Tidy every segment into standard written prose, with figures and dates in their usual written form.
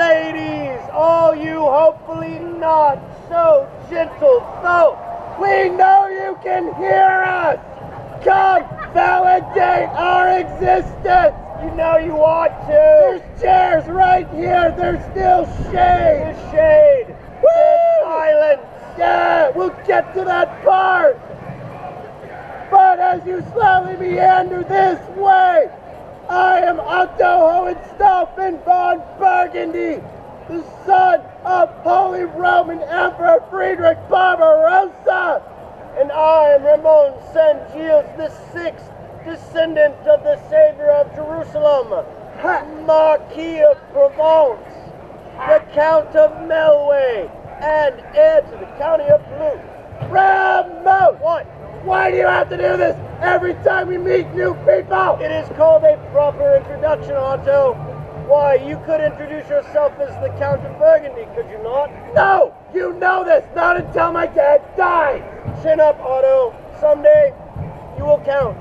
ladies, all you hopefully not so gentle folk, we know you can hear us. Come validate our existence. You know you ought to. There's chairs right here. There's still shade. There's shade. Woo! There's silence. Yeah, we'll get to that part. But as you slowly meander this way, I am Otto Hohenstaufen von Burgundy, the son of Holy Roman Emperor Friedrich Barbarossa. And I am Ramon St. Gilles VI, descendant of the Savior of Jerusalem, Marquis of Provence, the Count of Melway, and heir to the County of Blue. Ramon! What? Why do you have to do this every time we meet new people? It is called a proper introduction, Otto. Why, you could introduce yourself as the Count of Burgundy, could you not? No! You know this! Not until my dad dies! Chin up, Otto. Someday, you will count.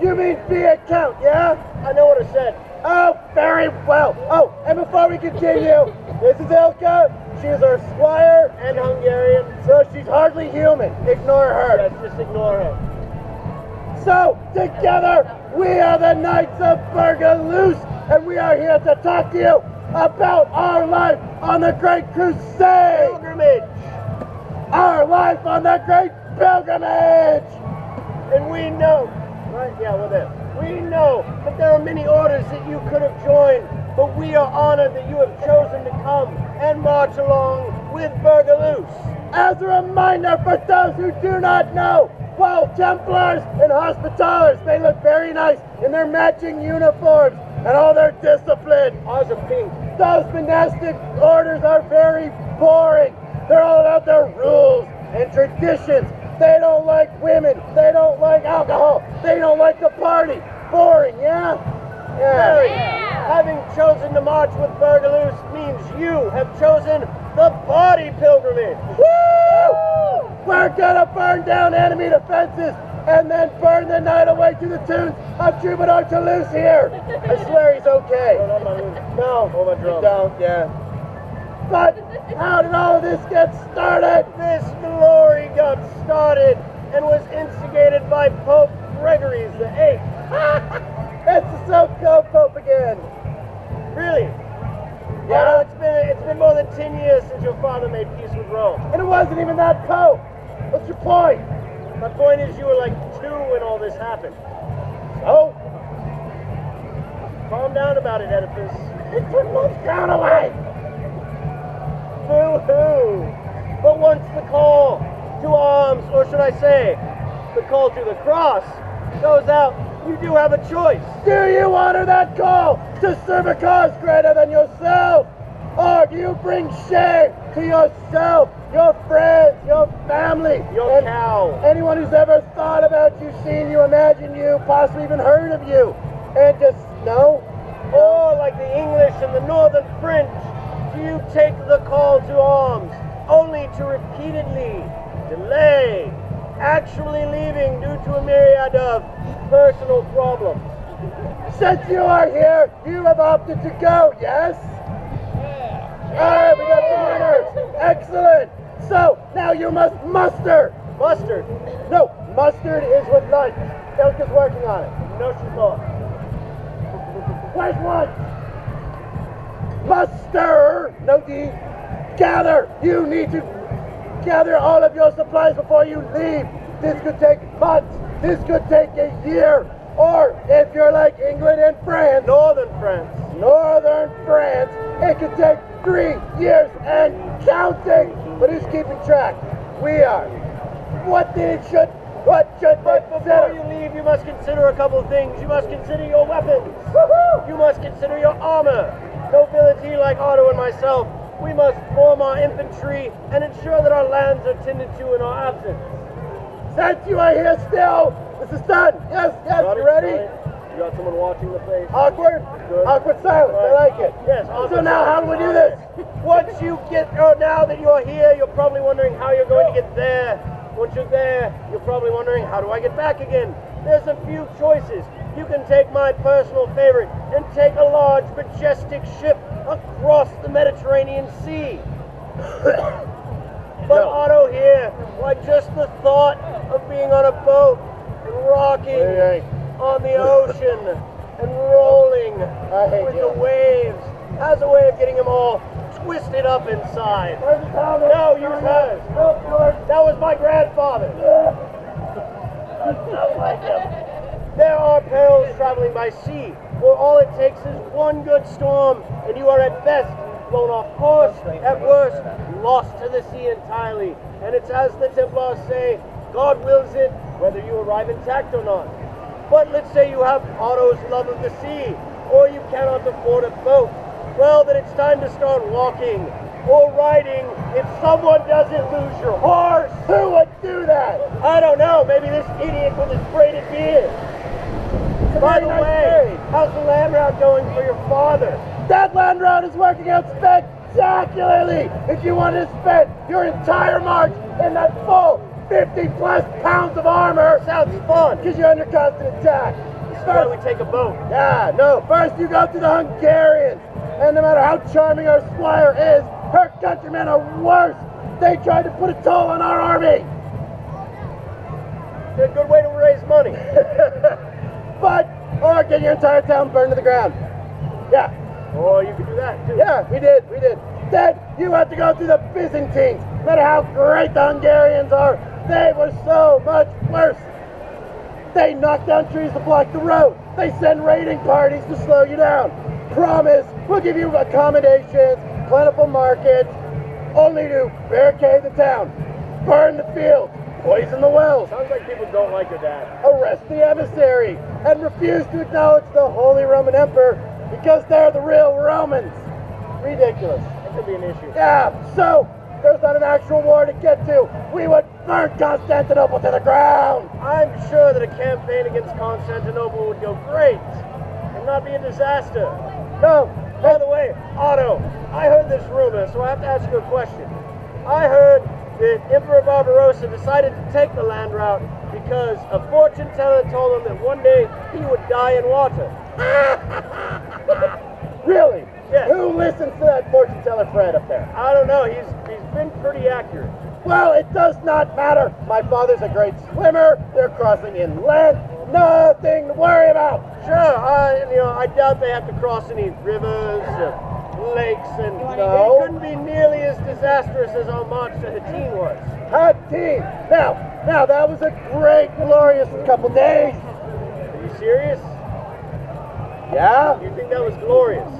You mean be a count, yeah? I know what I said. Oh, very well. Oh, and before we continue, this is Ilka. She is our squire and Hungarian, so she's hardly human. Ignore her. Yes, just ignore her. So, together, we are the Knights of Burgalouse, and we are here to talk to you about our life on the Great Crusade. Pilgrimage. Our life on the Great Pilgrimage. And we know, right? Yeah, we're there. We know that there are many orders that you could have joined, but we are honored that you have chosen to come and march along with Burgalouse. As a reminder for those who do not know, while Templars and Hospitallers, they look very nice in their matching uniforms and all their discipline. Ours are pink. Those monastic orders are very boring. They're all about their rules and traditions. They don't like women. They don't like alcohol. They don't like to party. Boring, yeah? Yeah. Yeah. Having chosen to march with Burgalouse means you have chosen the body pilgrimage. Woo! We're gonna burn down enemy defenses and then burn the night away to the tunes of Troubadour Toulouse here. I swear he's okay. No, you don't, yeah. But how did all of this get started? This glory got started and was instigated by Pope Gregory the VIII. It's the so-called Pope again. Really? Yeah, it's been more than 10 years since your father made peace with Rome. And it wasn't even that Pope. What's your point? My point is you were like 2 when all this happened. So? Calm down about it, Oedipus. It took months down away. Boo-hoo! But once the call to arms, or should I say, the call to the cross, goes out, you do have a choice. Do you honor that call to serve a cause greater than yourself? Or do you bring shame to yourself, your friends, your family, your cow, anyone who's ever thought about you, seen you, imagined you, possibly even heard of you, and just, no? Or like the English and the Northern French, do you take the call to arms only to repeatedly delay actually leaving due to a myriad of personal problems? Since you are here, you have opted to go, yes? Yeah. Alright, we got some winners. Excellent. So, now you must muster. Mustard? No, mustard is with lunch. Elka's working on it. No, she's not. Where's one? Muster, no D, gather. You need to gather all of your supplies before you leave. This could take months. This could take a year. Or if you're like England and France, Northern France, it could take 3 years and counting. But who's keeping track? We are. What should But before you leave, you must consider a couple of things. You must consider your weapons. Woohoo! You must consider your armor. Nobility like Otto and myself, we must form our infantry and ensure that our lands are tended to in our absence. Since you are here still, this is done. Yes, you ready? You got someone watching the place. Awkward? Good. Awkward silence, right. I like it. Yes, so now how do we do this? Once you get, now that you're here, you're probably wondering how you're going to get there. Once you're there, you're probably wondering, how do I get back again? There's a few choices. you can take my personal favorite and take a large, majestic ship across the Mediterranean Sea. But No. Otto here, why just the thought of being on a boat and rocking on the ocean and rolling with the waves has a way of getting him all twisted up inside. No, use hers. That was my grandfather. Not like him. There are perils traveling by sea, where all it takes is one good storm, and you are at best blown off course, at worst lost to the sea entirely. And it's as the Templars say, God wills it, whether you arrive intact or not. But let's say you have Otto's love of the sea, or you cannot afford a boat. Well, then it's time to start walking or riding. If someone doesn't lose your horse, who would do that? I don't know. Maybe this idiot with his braided beard. By the way, how's the land route going for your father? That land route is working out spectacularly. If you wanted to spend your entire march in that full 50-plus pounds of armor, sounds fun, because you're under constant attack. Why don't we take a boat? Yeah, no. First you go through the Hungarians. And no matter how charming our squire is, her countrymen are worse. They tried to put a toll on our army. It's a good way to raise money. Or get your entire town burned to the ground. Yeah. Or you could do that too. Yeah, we did. Then you have to go through the Byzantines. No matter how great the Hungarians are, they were so much worse. They knock down trees to block the road. They send raiding parties to slow you down. Promise, we'll give you accommodations, plentiful markets, only to barricade the town, burn the fields, poison the wells. Sounds like people don't like your dad. Arrest the emissary, and refuse to acknowledge the Holy Roman Emperor because they're the real Romans. Ridiculous. That could be an issue. Yeah, so there's not an actual war to get to. We would burn Constantinople to the ground. I'm sure that a campaign against Constantinople would go great and not be a disaster. No. By the way, Otto, I heard this rumor, so I have to ask you a question. I heard that Emperor Barbarossa decided to take the land route because a fortune teller told him that one day he would die in water. Really? Yes. Who listens to that fortune teller Fred up there? I don't know. He's been pretty accurate. Well, it does not matter. My father's a great swimmer. They're crossing inland. Nothing to worry about. Sure. I doubt they have to cross any rivers, lakes, and it couldn't be nearly as disastrous as our march to Hattin was. Hattin. Now that was a great, glorious couple days. Are you serious? Yeah. You think that was glorious?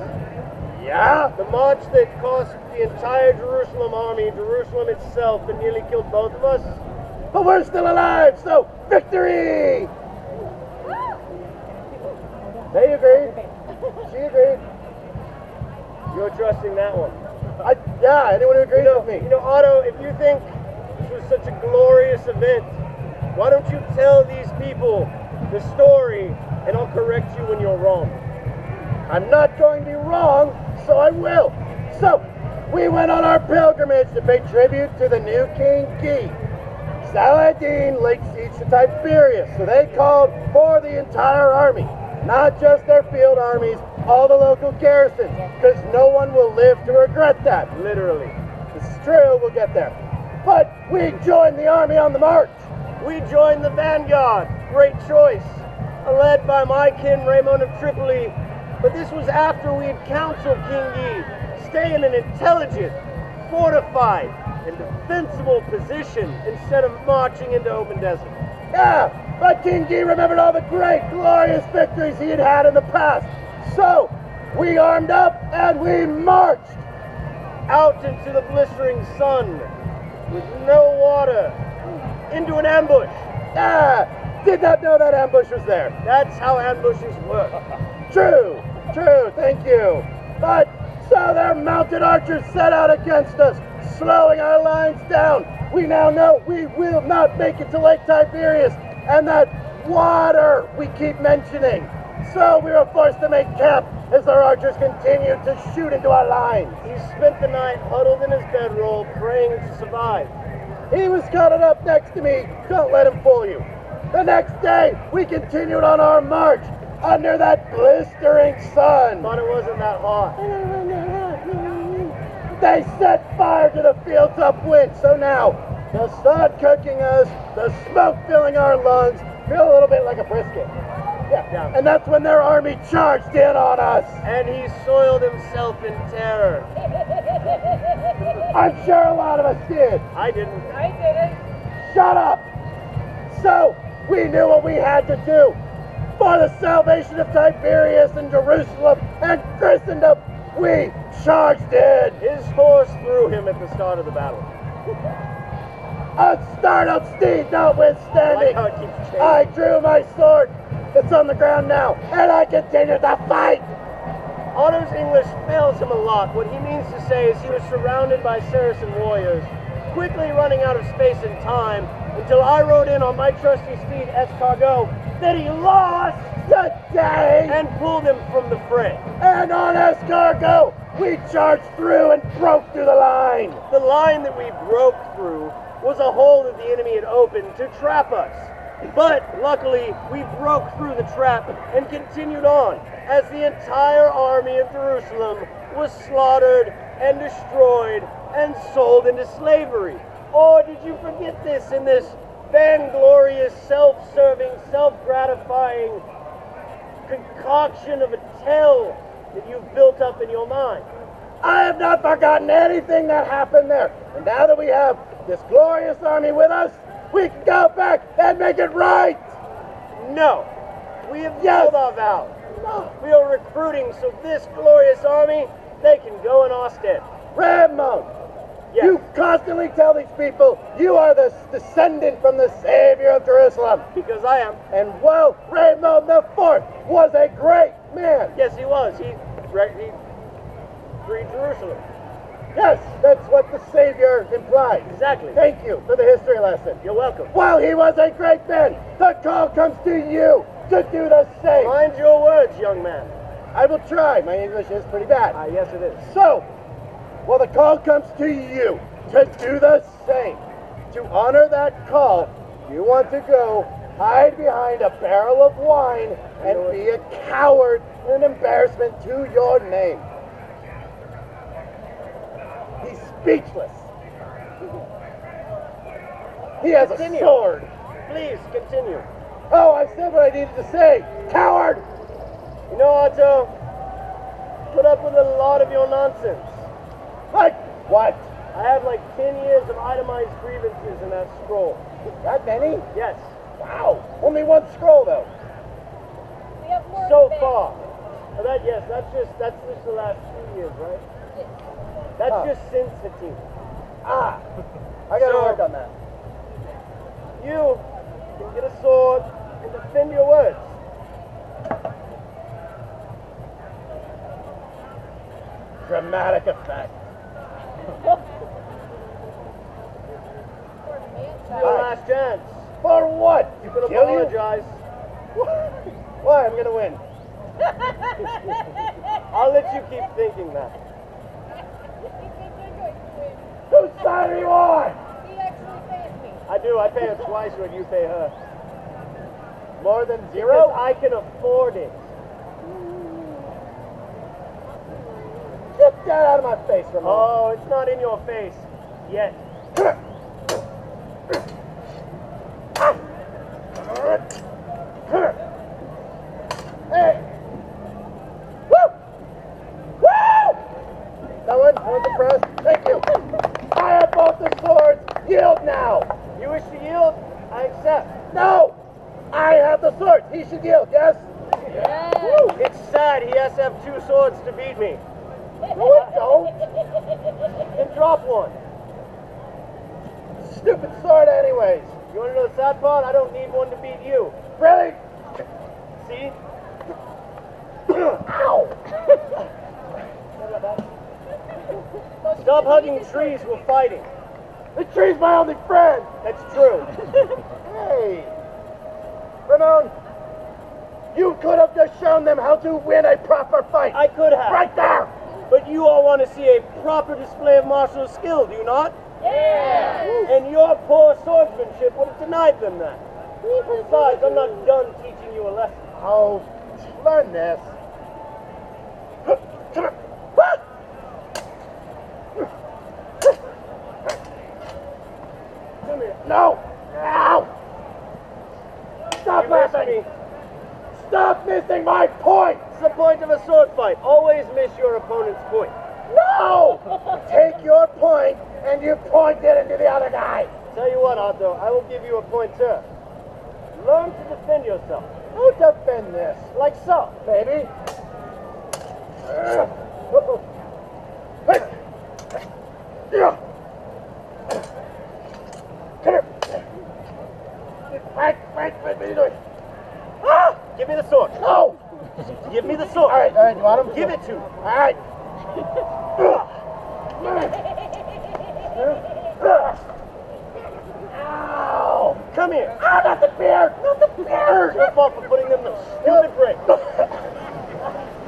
Yeah. The march that cost the entire Jerusalem army, Jerusalem itself, that nearly killed both of us? But we're still alive, so victory! They agreed. She agreed. You're trusting that one? Yeah, anyone who agrees with me. Otto, if you think this was such a glorious event, why don't you tell these people the story, and I'll correct you when you're wrong. I'm not going to be wrong, so I will. So, we went on our pilgrimage to pay tribute to the new King Guy. Saladin laid siege to Tiberias, so they called for the entire army. Not just their field armies, all the local garrisons, because no one will live to regret that. Literally. This is true, we'll get there. But we joined the army on the march. We joined the vanguard. Great choice. Led by my kin Raymond of Tripoli. But this was after we had counseled King Guy stay in an intelligent, fortified, and defensible position instead of marching into open desert. Yeah, but King Guy remembered all the great, glorious victories he had had in the past. So, we armed up and we marched out into the blistering sun with no water, into an ambush. Did not know that ambush was there. That's how ambushes work. True, thank you. But, so their mounted archers set out against us, slowing our lines down. We now know we will not make it to Lake Tiberias, and that water we keep mentioning. So we were forced to make camp as our archers continued to shoot into our lines. He spent the night huddled in his bedroll, praying to survive. He was cuddled up next to me. Don't let him fool you. The next day, we continued on our march, under that blistering sun. Thought it wasn't that hot. They set fire to the fields upwind, so now the sun cooking us, the smoke filling our lungs, feel a little bit like a brisket. Yeah. And that's when their army charged in on us. And he soiled himself in terror. I'm sure a lot of us did. I didn't. I didn't. Shut up! So, we knew what we had to do. For the salvation of Tiberius and Jerusalem and Christendom, we charged in. His horse threw him at the start of the battle. A startled steed notwithstanding, I like how it keeps changing. I drew my sword. It's on the ground now, and I continue to fight. Otto's English fails him a lot. What he means to say is he was surrounded by Saracen warriors, quickly running out of space and time, until I rode in on my trusty steed, Escargot, that he lost the day and pulled him from the fray. And on Escargot, we charged through and broke through the line. The line that we broke through was a hole that the enemy had opened to trap us. But luckily, we broke through the trap and continued on, as the entire army of Jerusalem was slaughtered and destroyed and sold into slavery. Or did you forget this in this vainglorious, self-serving, self-gratifying concoction of a tale that you've built up in your mind? I have not forgotten anything that happened there. And now that we have this glorious army with us, we can go back and make it right. No. We have fulfilled our vow. No. We are recruiting so this glorious army, they can go in our stead. Ramon, Yes. you constantly tell these people you are the descendant from the Savior of Jerusalem. Because I am. And well, Ramon the Fourth was a great man. Yes, he was. He freed Jerusalem. Yes, that's what the Savior implies. Exactly. Thank you for the history lesson. You're welcome. While he was a great man, the call comes to you to do the same. Mind your words, young man. I will try. My English is pretty bad. Yes, it is. So, well, the call comes to you to do the same. To honor that call, you want to go hide behind a barrel of wine and be a coward and an embarrassment to your name. He's speechless. He has Continue. a sword. Please, continue. Oh, I said what I needed to say. Coward! You know, Otto, put up with a lot of your nonsense. Like what? I have like 10 years of itemized grievances in that scroll. That many? Yes, Wow. Only one scroll, though. We have more so space. far. That's just the last 2 years, right? That's Oh. just since the team. Ah. I gotta So- work on that. You can get a sword and defend your words. Dramatic effect. Your last chance. For what? You can Kill you? apologize. Why? I'm gonna win. I'll let you keep thinking that. Whose side are you on? He actually pays me. I do. I pay her twice what you pay her. More than Because zero? I can afford it. Get that out of my face, Ramon. Oh, it's not in your face yet. Hey! Woo! Woo! That one the press. Thank you. I have both the swords. Yield now. You wish to yield? I accept. No! I have the swords. He should yield, yes? Woo! It's sad he has to have two swords to beat me. No, it don't. Then drop one. Stupid sword anyways. You want to know the sad part? I don't need one to beat you. Really? See? Ow! Stop hugging trees, we're fighting. The tree's my only friend. That's true. Hey, Ramon, you could have just shown them how to win a proper fight. I could have. Right there. But you all want to see a proper display of martial skill, do you not? Yeah. And your poor swordsmanship would have denied them that. Besides, I'm not done teaching you a lesson. Oh, Learn this. Come here. No! Ow! Stop missing! Stop missing my point! It's the point of a sword fight. Always miss your opponent's point. No! Take your point and you point it into the other guy. Tell you what, Otto, I will give you a pointer. Learn to defend yourself. Who defend this? Like so. Baby. Come here. Wait, what are you doing? Ah! Give me the sword. No! Give me the sword. All right, you want him? Give it to me. All right. Ow! Come here. Ow, not the beard! Not the beard! Your fault for putting them in the stupid ring.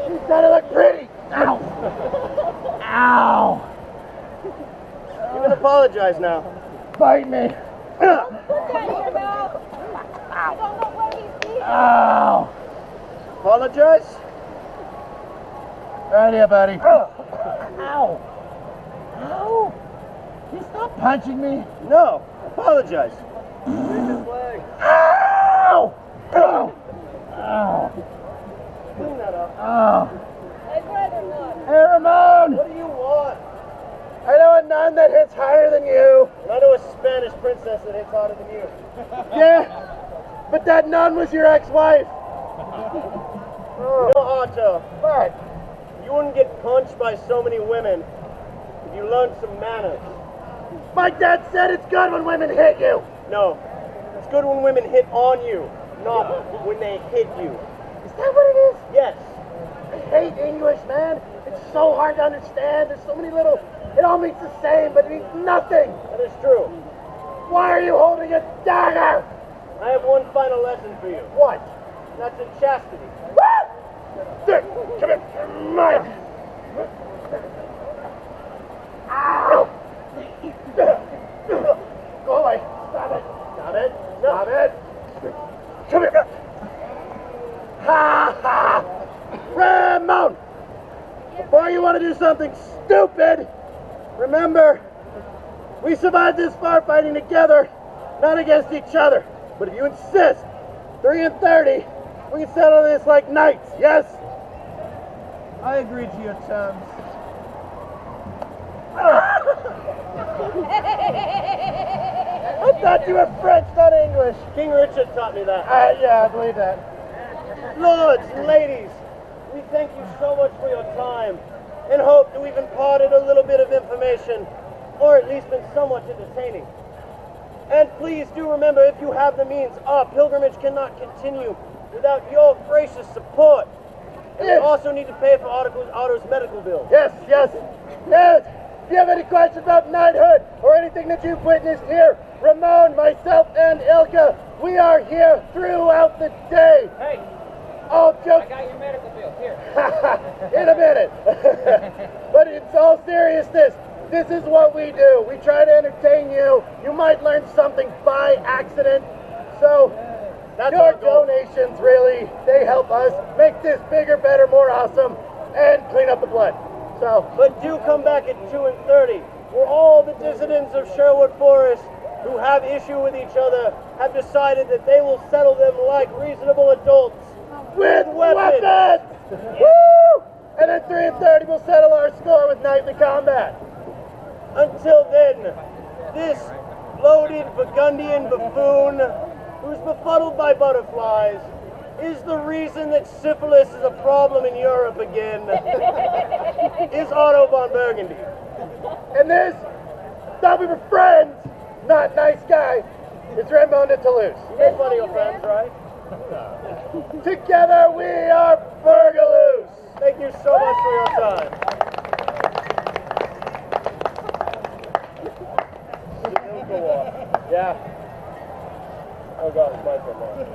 You said it looked pretty! Ow! Ow! You can apologize now. Bite me! Put that in your mouth. You don't know where he's eating. Ow! Apologize? Right here, buddy. Ow! Ow! You stop punching me! No. Apologize. Raise his leg. Ow! Ow! Ow! Clean that up. Ow! I'd rather not. Hey, Ramon! What do you want? I know a nun that hits higher than you. And I know a Spanish princess that hits harder than you. Yeah, but that nun was your ex-wife. You know, Otto, What? you wouldn't get punched by so many women if you learned some manners. My dad said it's good when women hit you. No, it's good when women hit on you, not when they hit you. Is that what it is? Yes. I hate English, man. It's so hard to understand. There's so many little... It all means the same, but it means nothing. That is true. Why are you holding a dagger? I have one final lesson for you. What? And that's in chastity. What? There, come here. Mine. Ow! Go away. Stop it. Stop it. Stop it. Come here. Ha ha! Ramon! Before you want to do something stupid, remember, we survived this far fighting together, not against each other. But if you insist, 3 and 30, we can settle this like knights, yes? I agree to your terms. I thought you were French, not English. King Richard taught me that. Yeah, I believe that. Lords and ladies, we thank you so much for your time and hope that we've imparted a little bit of information, or at least been somewhat entertaining. And please do remember, if you have the means, our pilgrimage cannot continue without your gracious support. And we Yes. also need to pay for Otto's medical bill. Yes, yes, yes. If you have any questions about knighthood or anything that you've witnessed here, Ramon, myself, and Ilka, we are here throughout the day. Hey, All jokes I got your medical bill. Here. in a minute. But in all seriousness, this is what we do. We try to entertain you. You might learn something by accident. So That's your our goal. donations really, they help us make this bigger, better, more awesome, and clean up the blood. So But do come back at 2 and 30, where all the dissidents of Sherwood Forest who have issue with each other have decided that they will settle them like reasonable adults. with weapons. weapons! Woo! And at 3 and 30, we'll settle our score with knightly combat. Until then, this bloated Burgundian buffoon, who's befuddled by butterflies, is the reason that syphilis is a problem in Europe again, is Otto von Burgundy. And this, thought we were friends, not nice guy, is Ramon de Toulouse. You make fun of your friends, right? Together we are Burgalouse. Thank you so much for your time. Yeah. Oh God, it's my turn now.